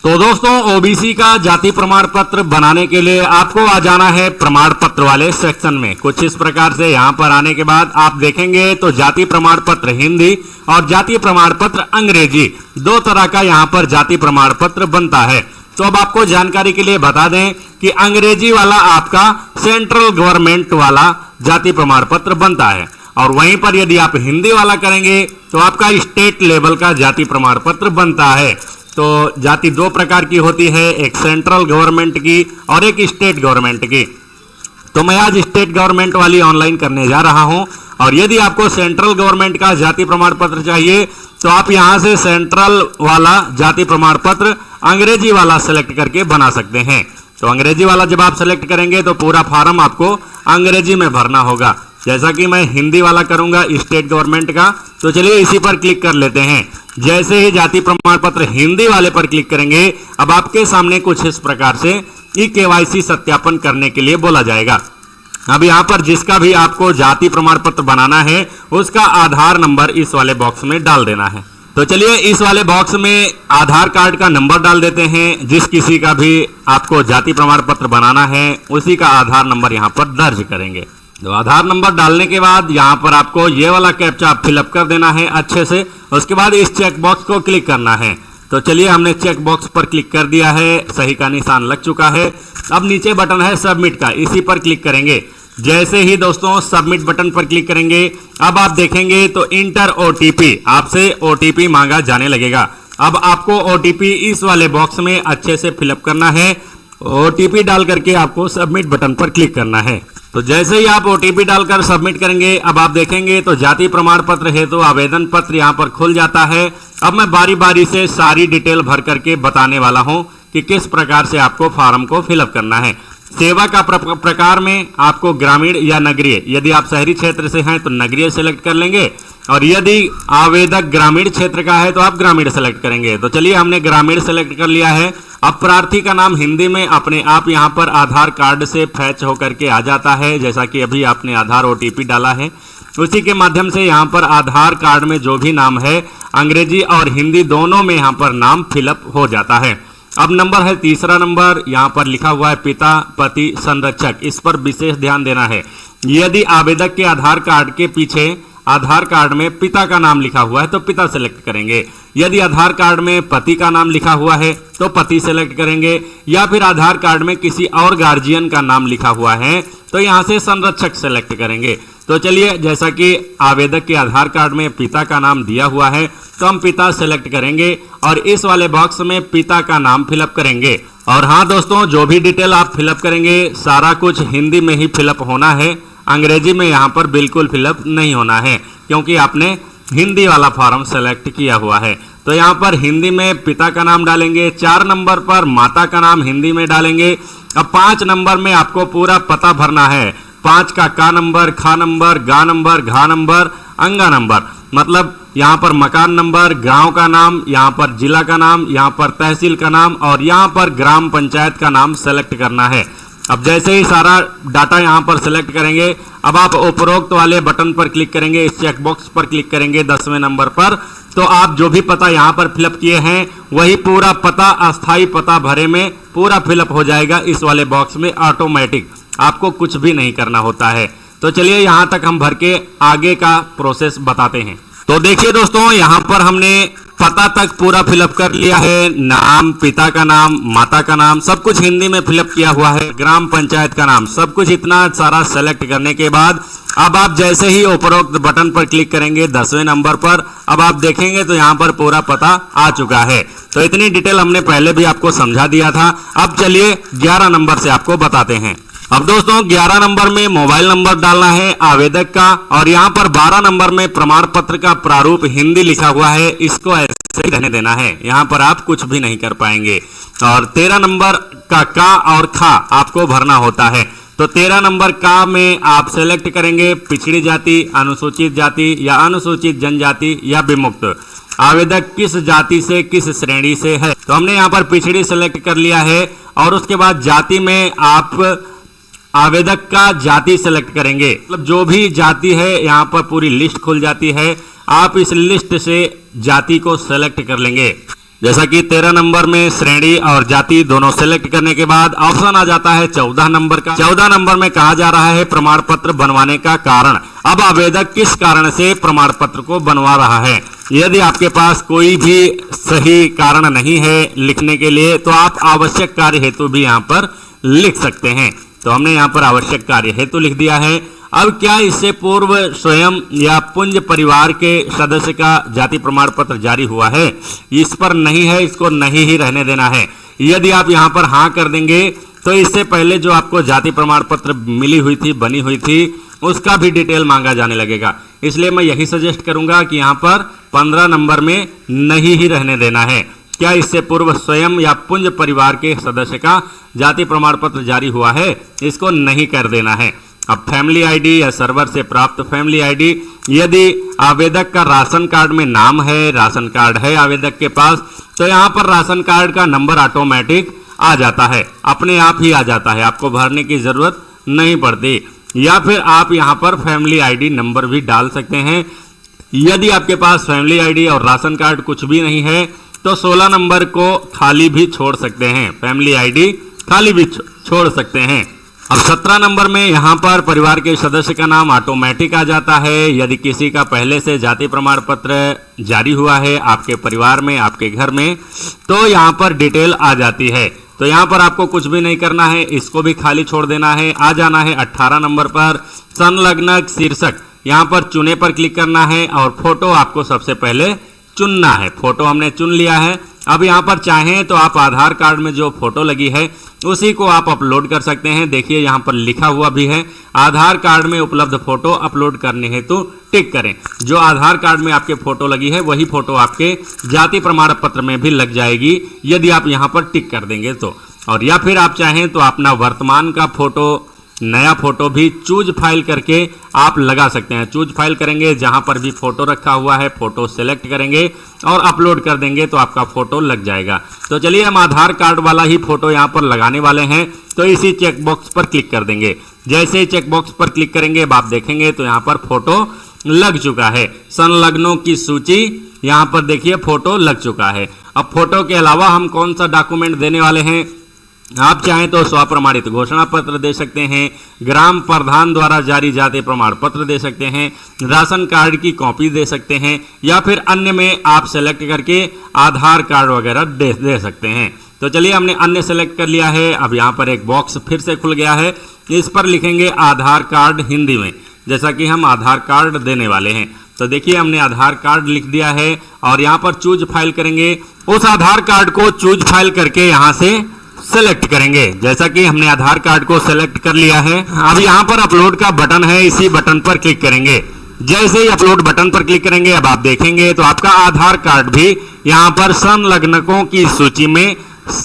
तो दोस्तों ओबीसी का जाति प्रमाण पत्र बनाने के लिए आपको आ जाना है प्रमाण पत्र वाले सेक्शन में। कुछ इस प्रकार से यहाँ पर आने के बाद आप देखेंगे तो जाति प्रमाण पत्र हिंदी और जाति प्रमाण पत्र अंग्रेजी दो तरह का यहाँ पर जाति प्रमाण पत्र बनता है। तो अब आपको जानकारी के लिए बता दें कि अंग्रेजी वाला आपका सेंट्रल गवर्नमेंट वाला जाति प्रमाण पत्र बनता है और वहीं पर यदि आप हिंदी वाला करेंगे तो आपका स्टेट लेवल का जाति प्रमाण पत्र बनता है। तो जाति दो प्रकार की होती है, एक सेंट्रल गवर्नमेंट की और एक स्टेट गवर्नमेंट की। तो मैं आज स्टेट गवर्नमेंट वाली ऑनलाइन करने जा रहा हूं और यदि आपको सेंट्रल गवर्नमेंट का जाति प्रमाण पत्र चाहिए तो आप यहां से सेंट्रल वाला जाति प्रमाण पत्र अंग्रेजी वाला सेलेक्ट करके बना सकते हैं। तो अंग्रेजी वाला जब आप सेलेक्ट करेंगे तो पूरा फॉर्म आपको अंग्रेजी में भरना होगा। जैसा कि मैं हिंदी वाला करूंगा स्टेट गवर्नमेंट का, तो चलिए इसी पर क्लिक कर लेते हैं। जैसे ही जाति प्रमाण पत्र हिंदी वाले पर क्लिक करेंगे अब आपके सामने कुछ इस प्रकार से ई-केवाईसी सत्यापन करने के लिए बोला जाएगा। अब यहाँ पर जिसका भी आपको जाति प्रमाण पत्र बनाना है उसका आधार नंबर इस वाले बॉक्स में डाल देना है। तो चलिए इस वाले बॉक्स में आधार कार्ड का नंबर डाल देते हैं। जिस किसी का भी आपको जाति प्रमाण पत्र बनाना है उसी का आधार नंबर यहाँ पर दर्ज करेंगे। तो आधार नंबर डालने के बाद यहाँ पर आपको ये वाला कैप्चा फिलअप कर देना है अच्छे से। उसके बाद इस चेक बॉक्स को क्लिक करना है। तो चलिए हमने चेक बॉक्स पर क्लिक कर दिया है, सही का निशान लग चुका है। अब नीचे बटन है सबमिट का, इसी पर क्लिक करेंगे। जैसे ही दोस्तों सबमिट बटन पर क्लिक करेंगे अब आप देखेंगे तो इंटर ओटीपी, आपसे ओटीपी मांगा जाने लगेगा। अब आपको ओटीपी इस वाले बॉक्स में अच्छे से फिलअप करना है। ओटीपी डाल करके आपको सबमिट बटन पर क्लिक करना है। तो जैसे ही आप ओटीपी डालकर सबमिट करेंगे अब आप देखेंगे तो जाति प्रमाण पत्र हेतु आवेदन पत्र यहाँ पर खुल जाता है। अब मैं बारी बारी से सारी डिटेल भर करके बताने वाला हूँ कि किस प्रकार से आपको फॉर्म को फिलअप करना है। सेवा का प्रकार में आपको ग्रामीण या नगरीय, यदि आप शहरी क्षेत्र से हैं तो नगरीय सेलेक्ट कर लेंगे और यदि आवेदक ग्रामीण क्षेत्र का है तो आप ग्रामीण सेलेक्ट करेंगे। तो चलिए हमने ग्रामीण सेलेक्ट कर लिया है। अब प्रार्थी का नाम हिंदी में अपने आप यहाँ पर आधार कार्ड से फैच होकर के आ जाता है। जैसा कि अभी आपने आधार ओटीपी डाला है उसी के माध्यम से यहाँ पर आधार कार्ड में जो भी नाम है अंग्रेजी और हिंदी दोनों में यहाँ पर नाम फिलअप हो जाता है। अब नंबर है तीसरा नंबर, यहाँ पर लिखा हुआ है पिता पति संरक्षक, इस पर विशेष ध्यान देना है। यदि आवेदक के आधार कार्ड के पीछे आधार कार्ड में पिता का नाम लिखा हुआ है तो पिता सेलेक्ट करेंगे। यदि आधार कार्ड में पति का नाम लिखा हुआ है तो पति सेलेक्ट करेंगे, या फिर आधार कार्ड में किसी और गार्जियन का नाम लिखा हुआ है तो यहाँ से संरक्षक सेलेक्ट करेंगे। तो चलिए जैसा कि आवेदक के आधार कार्ड में पिता का नाम दिया हुआ है तो हम पिता सेलेक्ट करेंगे और इस वाले बॉक्स में पिता का नाम फिलअप करेंगे। और हाँ दोस्तों, जो भी डिटेल आप फिलअप करेंगे सारा कुछ हिंदी में ही फिलअप होना है, अंग्रेजी में यहाँ पर बिल्कुल फिलअप नहीं होना है क्योंकि आपने हिंदी वाला फॉर्म सेलेक्ट किया हुआ है। तो यहाँ पर हिंदी में पिता का नाम डालेंगे, 4 नंबर पर माता का नाम हिंदी में डालेंगे। अब 5 नंबर में आपको पूरा पता भरना है। 5 का नंबर, खा नंबर, गा नंबर, घा नंबर, अंगा नंबर, मतलब यहाँ पर मकान नंबर, गांव का नाम, यहाँ पर जिला का नाम, यहाँ पर तहसील का नाम और यहाँ पर ग्राम पंचायत का नाम सेलेक्ट करना है। अब जैसे ही सारा डाटा यहाँ पर सेलेक्ट करेंगे अब आप उपरोक्त वाले बटन पर क्लिक करेंगे, इस चेक बॉक्स पर क्लिक करेंगे 10वें नंबर पर। तो आप जो भी पता यहाँ पर फिलअप किए हैं वही पूरा पता अस्थाई पता भरे में पूरा फिलअप हो जाएगा इस वाले बॉक्स में ऑटोमेटिक, आपको कुछ भी नहीं करना होता है। तो चलिए यहाँ तक हम भर के आगे का प्रोसेस बताते हैं। तो देखिए दोस्तों, यहाँ पर हमने पता तक पूरा फिलअप कर लिया है। नाम, पिता का नाम, माता का नाम सब कुछ हिंदी में फिलअप किया हुआ है। ग्राम पंचायत का नाम, सब कुछ इतना सारा सेलेक्ट करने के बाद अब आप जैसे ही उपरोक्त बटन पर क्लिक करेंगे 10वें नंबर पर अब आप देखेंगे तो यहाँ पर पूरा पता आ चुका है। तो इतनी डिटेल हमने पहले भी आपको समझा दिया था। अब चलिए 11 नंबर से आपको बताते हैं। अब दोस्तों 11 नंबर में मोबाइल नंबर डालना है आवेदक का और यहाँ पर 12 नंबर में प्रमाण पत्र का प्रारूप हिंदी लिखा हुआ है, इसको ऐसे ही रहने देना है, यहाँ पर आप कुछ भी नहीं कर पाएंगे। और 13 नंबर का और खा आपको भरना होता है। तो 13 नंबर का में आप सेलेक्ट करेंगे पिछड़ी जाति, अनुसूचित जाति या अनुसूचित जनजाति या विमुक्त। आवेदक किस जाति से किस श्रेणी से है, तो हमने यहाँ पर पिछड़ी सेलेक्ट कर लिया है और उसके बाद जाति में आप आवेदक का जाति सेलेक्ट करेंगे, मतलब जो भी जाति है यहाँ पर पूरी लिस्ट खुल जाती है, आप इस लिस्ट से जाति को सेलेक्ट कर लेंगे। जैसा कि 13 नंबर में श्रेणी और जाति दोनों सेलेक्ट करने के बाद ऑप्शन आ जाता है 14 नंबर का। 14 नंबर में कहा जा रहा है प्रमाण पत्र बनवाने का कारण। अब आवेदक किस कारण से प्रमाण पत्र को बनवा रहा है। यदि आपके पास कोई भी सही कारण नहीं है लिखने के लिए तो आप आवश्यक कार्य हेतु भी यहाँ पर लिख सकते हैं। तो हमने यहाँ पर आवश्यक कार्य हेतु लिख दिया है। अब क्या इससे पूर्व स्वयं या पुंज परिवार के सदस्य का जाति प्रमाण पत्र जारी हुआ है, इस पर नहीं है, इसको नहीं ही रहने देना है। यदि आप यहाँ पर हाँ कर देंगे तो इससे पहले जो आपको जाति प्रमाण पत्र मिली हुई थी, बनी हुई थी, उसका भी डिटेल मांगा जाने लगेगा। इसलिए मैं यही सजेस्ट करूंगा कि यहाँ पर 15 नंबर में नहीं ही रहने देना है। क्या इससे पूर्व स्वयं या पुंज परिवार के सदस्य का जाति प्रमाण पत्र जारी हुआ है, इसको नहीं कर देना है। अब फैमिली आईडी या सर्वर से प्राप्त फैमिली आईडी, यदि आवेदक का राशन कार्ड में नाम है, राशन कार्ड है आवेदक के पास, तो यहाँ पर राशन कार्ड का नंबर ऑटोमेटिक आ जाता है, अपने आप ही आ जाता है, आपको भरने की जरूरत नहीं पड़ती। या फिर आप यहाँ पर फैमिली आईडी नंबर भी डाल सकते हैं। यदि आपके पास फैमिली आईडी और राशन कार्ड कुछ भी नहीं है तो 16 नंबर को खाली भी छोड़ सकते हैं, फैमिली आईडी खाली भी छोड़ सकते हैं। अब 17 नंबर में यहाँ पर परिवार के सदस्य का नाम ऑटोमेटिक आ जाता है। यदि किसी का पहले से जाति प्रमाण पत्र जारी हुआ है आपके परिवार में, आपके घर में, तो यहाँ पर डिटेल आ जाती है। तो यहाँ पर आपको कुछ भी नहीं करना है, इसको भी खाली छोड़ देना है। आ जाना है 18 नंबर पर संलग्न शीर्षक, यहाँ पर चुने पर क्लिक करना है और फोटो आपको सबसे पहले चुनना है। फोटो हमने चुन लिया है। अब यहाँ पर चाहें तो आप आधार कार्ड में जो फोटो लगी है उसी को आप अपलोड कर सकते हैं। देखिए यहाँ पर लिखा हुआ भी है, आधार कार्ड में उपलब्ध फोटो अपलोड करने हेतु टिक करें। जो आधार कार्ड में आपके फोटो लगी है वही फोटो आपके जाति प्रमाण पत्र में भी लग जाएगी यदि आप यहाँ पर टिक कर देंगे तो। और या फिर आप चाहें तो अपना वर्तमान का फोटो, नया फोटो भी चूज फाइल करके आप लगा सकते हैं। चूज फाइल करेंगे, जहां पर भी फोटो रखा हुआ है फोटो सेलेक्ट करेंगे और अपलोड कर देंगे तो आपका फोटो लग जाएगा। तो चलिए हम आधार कार्ड वाला ही फोटो यहां पर लगाने वाले हैं। तो इसी चेक बॉक्स पर क्लिक कर देंगे। जैसे ही चेक बॉक्स पर क्लिक करेंगे अब आप देखेंगे तो यहाँ पर फोटो लग चुका है। संलग्नों की सूची, यहाँ पर देखिए फोटो लग चुका है। अब फोटो के अलावा हम कौन सा डॉक्यूमेंट देने वाले हैं, आप चाहें तो स्वप्रमाणित घोषणा पत्र दे सकते हैं, ग्राम प्रधान द्वारा जारी जाति प्रमाण पत्र दे सकते हैं, राशन कार्ड की कॉपी दे सकते हैं, या फिर अन्य में आप सेलेक्ट करके आधार कार्ड वगैरह दे सकते हैं। तो चलिए हमने अन्य सेलेक्ट कर लिया है। अब यहाँ पर एक बॉक्स फिर से खुल गया है, इस पर लिखेंगे आधार कार्ड हिंदी में, जैसा कि हम आधार कार्ड देने वाले हैं। तो देखिए हमने आधार कार्ड लिख दिया है और यहाँ पर चूज फाइल करेंगे। उस आधार कार्ड को चूज फाइल करके यहाँ से सेलेक्ट करेंगे, जैसा कि हमने आधार कार्ड को सेलेक्ट कर लिया है। अब यहाँ पर अपलोड का बटन है, इसी बटन पर क्लिक करेंगे। जैसे ही अपलोड बटन पर क्लिक करेंगे अब आप देखेंगे तो आपका आधार कार्ड भी यहाँ पर संलग्नकों की सूची में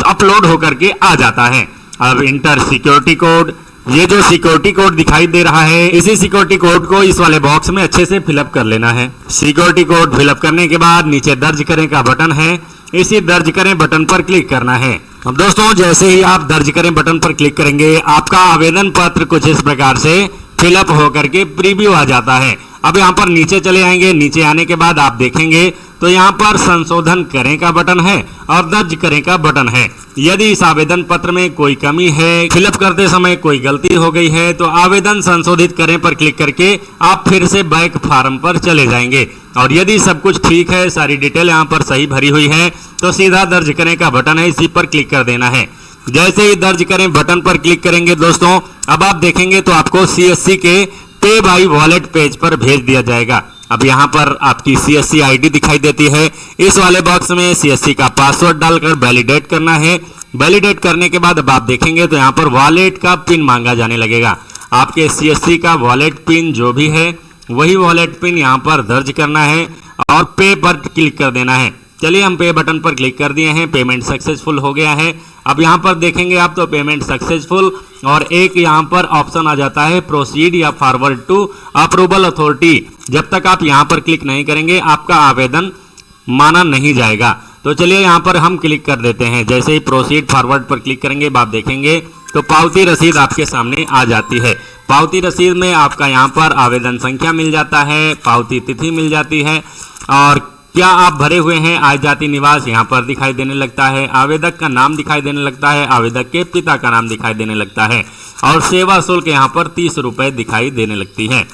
अपलोड होकर के आ जाता है। अब इंटर सिक्योरिटी कोड, ये जो सिक्योरिटी कोड दिखाई दे रहा है इसी सिक्योरिटी कोड को इस वाले बॉक्स में अच्छे से फिलअप कर लेना है। सिक्योरिटी कोड फिलअप करने के बाद नीचे दर्ज करें का बटन है, इसी दर्ज करें बटन पर क्लिक करना है। अब दोस्तों जैसे ही आप दर्ज करें बटन पर क्लिक करेंगे आपका आवेदन पत्र कुछ इस प्रकार से फिलअप होकर के प्रीव्यू आ जाता है। अब यहाँ पर नीचे चले आएंगे, नीचे आने के बाद आप देखेंगे तो यहाँ पर संशोधन करें का बटन है और दर्ज करें का बटन है। यदि इस आवेदन पत्र में कोई कमी है, फिलअप करते समय कोई गलती हो गई है तो आवेदन संशोधित करें पर क्लिक करके आप फिर से बैक फॉर्म पर चले जाएंगे। और यदि सब कुछ ठीक है, सारी डिटेल यहाँ पर सही भरी हुई है, तो सीधा दर्ज करें का बटन है, इसी पर क्लिक कर देना है। जैसे ही दर्ज करें बटन पर क्लिक करेंगे दोस्तों अब आप देखेंगे तो आपको CSC के पे बाई वॉलेट पेज पर भेज दिया जाएगा। अब यहाँ पर आपकी CSC आईडी दिखाई देती है, इस वाले बॉक्स में CSC का पासवर्ड डालकर वैलिडेट करना है। वैलिडेट करने के बाद अब आप देखेंगे तो यहाँ पर वॉलेट का पिन मांगा जाने लगेगा। आपके CSC का वॉलेट पिन जो भी है वही वॉलेट पिन यहाँ पर दर्ज करना है और पे पर क्लिक कर देना है। चलिए हम पे बटन पर क्लिक कर दिए हैं, पेमेंट सक्सेसफुल हो गया है। अब यहाँ पर देखेंगे आप तो पेमेंट सक्सेसफुल और एक यहाँ पर ऑप्शन आ जाता है प्रोसीड या फॉरवर्ड टू अप्रूवल अथॉरिटी। जब तक आप यहाँ पर क्लिक नहीं करेंगे आपका आवेदन माना नहीं जाएगा। तो चलिए यहाँ पर हम क्लिक कर देते हैं। जैसे ही प्रोसीड फॉरवर्ड पर क्लिक करेंगे आप देखेंगे तो पावती रसीद आपके सामने आ जाती है। पावती रसीद में आपका यहाँ पर आवेदन संख्या मिल जाता है, पावती तिथि मिल जाती है और क्या आप भरे हुए हैं आय जाति निवास यहाँ पर दिखाई देने लगता है। आवेदक का नाम दिखाई देने लगता है। आवेदक के पिता का नाम दिखाई देने लगता है और सेवा शुल्क यहाँ पर 30 रुपए दिखाई देने लगती है।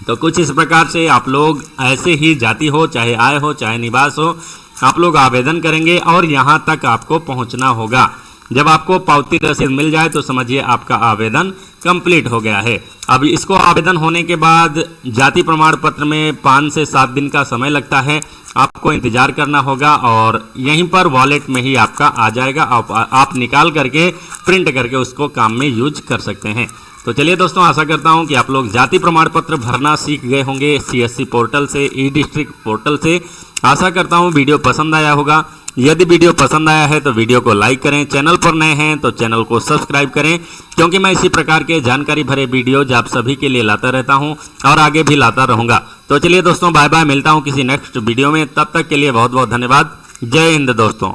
तो कुछ इस प्रकार से आप लोग ऐसे ही जाति हो चाहे आय हो चाहे निवास हो, आप लोग आवेदन करेंगे और यहाँ तक आपको पहुँचना होगा। जब आपको पावती रसीद मिल जाए तो समझिए आपका आवेदन कंप्लीट हो गया है। अब इसको आवेदन होने के बाद जाति प्रमाण पत्र में 5 से 7 दिन का समय लगता है। आपको इंतजार करना होगा और यहीं पर वॉलेट में ही आपका आ जाएगा। आप निकाल करके प्रिंट करके उसको काम में यूज कर सकते हैं। तो चलिए दोस्तों, आशा करता हूं कि आप लोग जाति प्रमाण पत्र भरना सीख गए होंगे CSC पोर्टल से, ई-डिस्ट्रिक्ट पोर्टल से। आशा करता हूं वीडियो पसंद आया होगा। यदि वीडियो पसंद आया है तो वीडियो को लाइक करें, चैनल पर नए हैं तो चैनल को सब्सक्राइब करें, क्योंकि मैं इसी प्रकार के जानकारी भरे वीडियोज आप सभी के लिए लाता रहता हूं और आगे भी लाता रहूंगा। तो चलिए दोस्तों, बाय बाय, मिलता हूं किसी नेक्स्ट वीडियो में। तब तक के लिए बहुत बहुत धन्यवाद। जय हिंद दोस्तों।